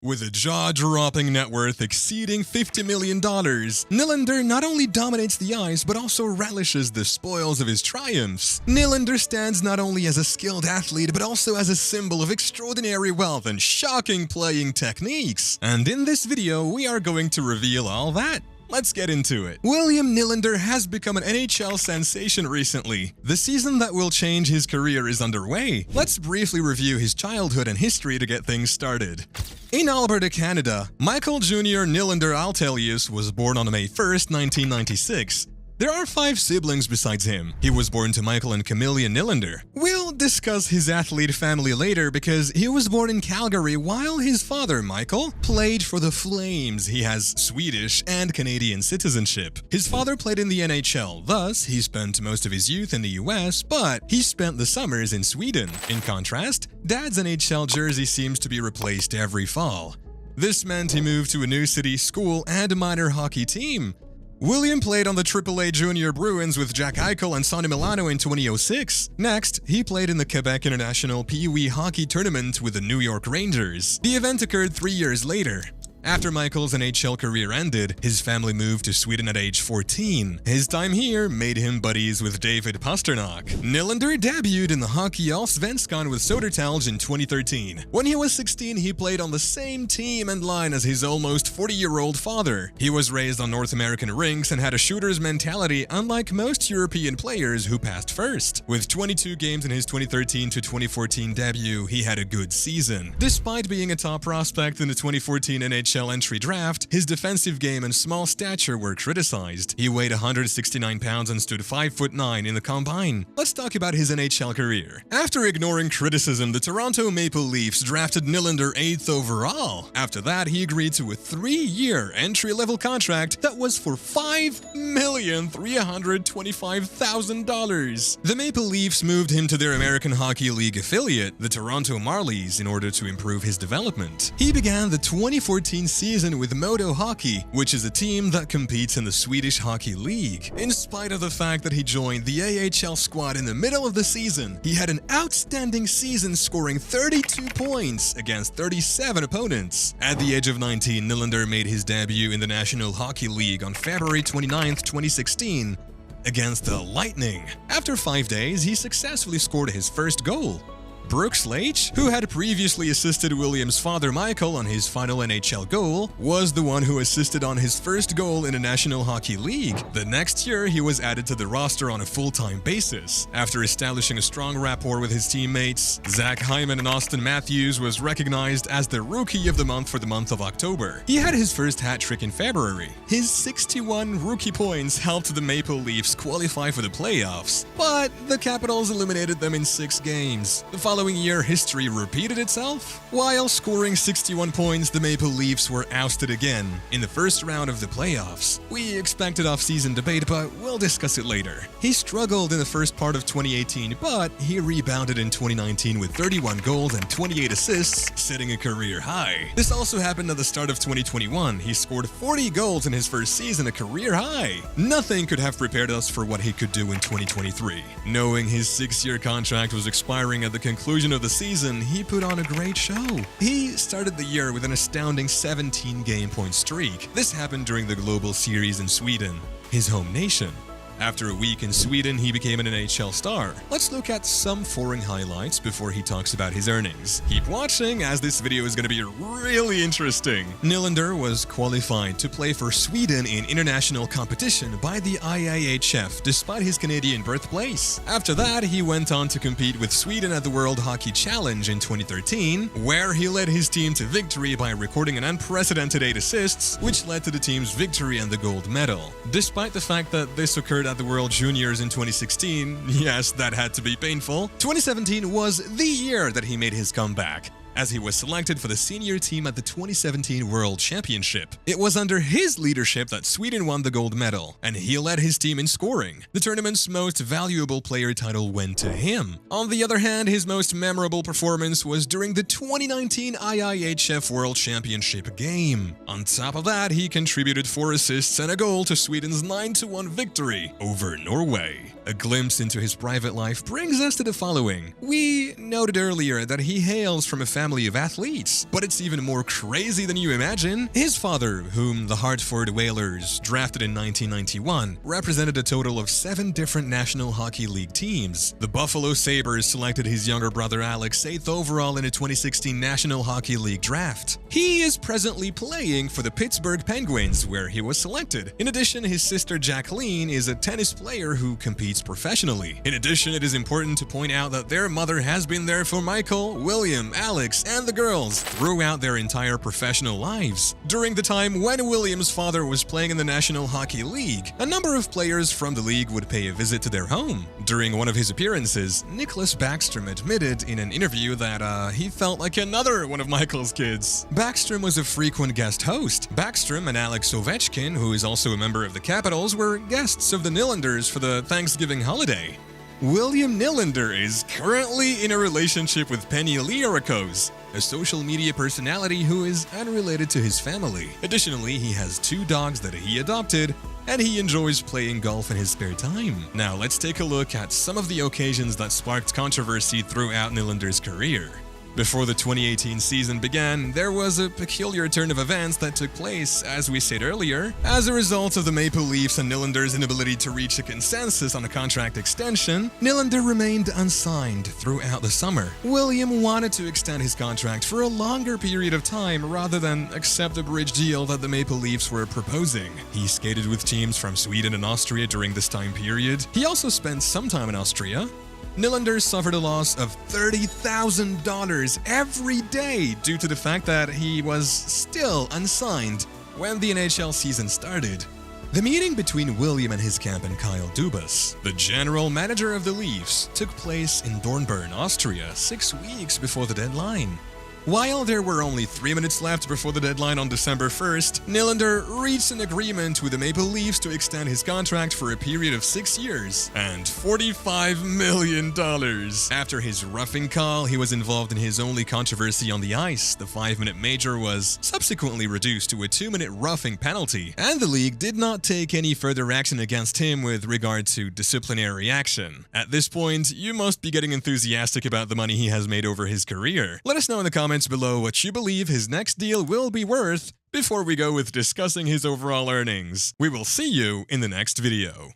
With a jaw-dropping net worth exceeding $50 million, Nylander not only dominates the ice but also relishes the spoils of his triumphs. Nylander stands not only as a skilled athlete but also as a symbol of extraordinary wealth and shocking playing techniques. And in this video, we are going to reveal all that. Let's get into it. William Nylander has become an NHL sensation recently. The season that will change his career is underway. Let's briefly review his childhood and history to get things started. In Alberta, Canada, Michael Jr. Nylander Altelius was born on May 1st, 1996. There are 5 siblings besides him. He was born to Michael and Camilla Nylander. We'll discuss his athlete family later because he was born in Calgary while his father, Michael, played for the Flames. He has Swedish and Canadian citizenship. His father played in the NHL, thus he spent most of his youth in the US, but he spent the summers in Sweden. In contrast, Dad's NHL jersey seems to be replaced every fall. This meant he moved to a new city, school, and minor hockey team. William played on the AAA Junior Bruins with Jack Eichel and Sonny Milano in 2006. Next, he played in the Quebec International Pee Wee Hockey Tournament with the New York Rangers. The event occurred 3 years later. After Michael's NHL career ended, his family moved to Sweden at age 14. His time here made him buddies with David Pasternak. Nylander debuted in the Hockey Allsvenskan with Södertälje in 2013. When he was 16, he played on the same team and line as his almost 40-year-old father. He was raised on North American rinks and had a shooter's mentality unlike most European players who passed first. With 22 games in his 2013 to 2014 debut, he had a good season. Despite being a top prospect in the 2014 NHL entry draft, his defensive game and small stature were criticized. He weighed 169 pounds and stood 5'9" in the combine. Let's talk about his NHL career. After ignoring criticism, the Toronto Maple Leafs drafted Nylander 8th overall. After that, he agreed to a 3-year entry-level contract that was for $5,325,000. The Maple Leafs moved him to their American Hockey League affiliate, the Toronto Marlies, in order to improve his development. He began the 2014 season with Modo Hockey, which is a team that competes in the Swedish Hockey League. In spite of the fact that he joined the AHL squad in the middle of the season, he had an outstanding season, scoring 32 points against 37 opponents. At the age of 19, Nylander made his debut in the National Hockey League on February 29, 2016, against the Lightning. After 5 days, he successfully scored his first goal. Brooks Leach, who had previously assisted William's father Michael on his final NHL goal, was the one who assisted on his first goal in the National Hockey League. The next year, he was added to the roster on a full-time basis. After establishing a strong rapport with his teammates, Zach Hyman and Austin Matthews was recognized as the Rookie of the Month for the month of October. He had his first hat-trick in February. His 61 rookie points helped the Maple Leafs qualify for the playoffs, but the Capitals eliminated them in 6 games. The following year, history repeated itself. While scoring 61 points, the Maple Leafs were ousted again in the first round of the playoffs. We expected off-season debate, but we'll discuss it later. He struggled in the first part of 2018, but he rebounded in 2019 with 31 goals and 28 assists, setting a career high. This also happened at the start of 2021. He scored 40 goals in his first season, a career high. Nothing could have prepared us for what he could do in 2023. Knowing his 6-year contract was expiring at the conclusion of the season, he put on a great show. He started the year with an astounding 17-game point streak. This happened during the Global Series in Sweden, his home nation. After a week in Sweden, he became an NHL star. Let's look at some foreign highlights before he talks about his earnings. Keep watching, as this video is going to be really interesting. Nylander was qualified to play for Sweden in international competition by the IIHF, despite his Canadian birthplace. After that, he went on to compete with Sweden at the World Hockey Challenge in 2013, where he led his team to victory by recording an unprecedented 8 assists, which led to the team's victory and the gold medal. Despite the fact that this occurred at the World Juniors in 2016, yes, that had to be painful, 2017 was the year that he made his comeback, as he was selected for the senior team at the 2017 World Championship. It was under his leadership that Sweden won the gold medal, and he led his team in scoring. The tournament's most valuable player title went to him. On the other hand, his most memorable performance was during the 2019 IIHF World Championship game. On top of that, he contributed 4 assists and a goal to Sweden's 9-1 victory over Norway. A glimpse into his private life brings us to the following. We noted earlier that he hails from a family of athletes, but it's even more crazy than you imagine. His father, whom the Hartford Whalers drafted in 1991, represented a total of 7 different National Hockey League teams. The Buffalo Sabres selected his younger brother Alex 8th overall in a 2016 National Hockey League draft. He is presently playing for the Pittsburgh Penguins, where he was selected. In addition, his sister Jacqueline is a tennis player who competes professionally. In addition, it is important to point out that their mother has been there for Michael, William, Alex, and the girls throughout their entire professional lives. During the time when William's father was playing in the National Hockey League, a number of players from the league would pay a visit to their home. During one of his appearances, Nicholas Backstrom admitted in an interview that he felt like another one of Michael's kids. Backstrom was a frequent guest host. Backstrom and Alex Ovechkin, who is also a member of the Capitals, were guests of the Nylanders for the Thanksgiving holiday. William Nylander is currently in a relationship with Penny Liarakos, a social media personality who is unrelated to his family. Additionally, he has 2 dogs that he adopted, and he enjoys playing golf in his spare time. Now, let's take a look at some of the occasions that sparked controversy throughout Nylander's career. Before the 2018 season began, there was a peculiar turn of events that took place, as we said earlier. As a result of the Maple Leafs and Nylander's inability to reach a consensus on a contract extension, Nylander remained unsigned throughout the summer. William wanted to extend his contract for a longer period of time rather than accept the bridge deal that the Maple Leafs were proposing. He skated with teams from Sweden and Austria during this time period. He also spent some time in Austria. Nylander suffered a loss of $30,000 every day due to the fact that he was still unsigned when the NHL season started. The meeting between William and his camp and Kyle Dubas, the general manager of the Leafs, took place in Dornbirn, Austria, 6 weeks before the deadline. While there were only 3 minutes left before the deadline on December 1st, Nylander reached an agreement with the Maple Leafs to extend his contract for a period of 6 years and $45 million. After his roughing call, he was involved in his only controversy on the ice. The 5-minute major was subsequently reduced to a 2-minute roughing penalty, and the league did not take any further action against him with regard to disciplinary action. At this point, you must be getting enthusiastic about the money he has made over his career. Let us know in the comments below what you believe his next deal will be worth before we go with discussing his overall earnings. We will see you in the next video.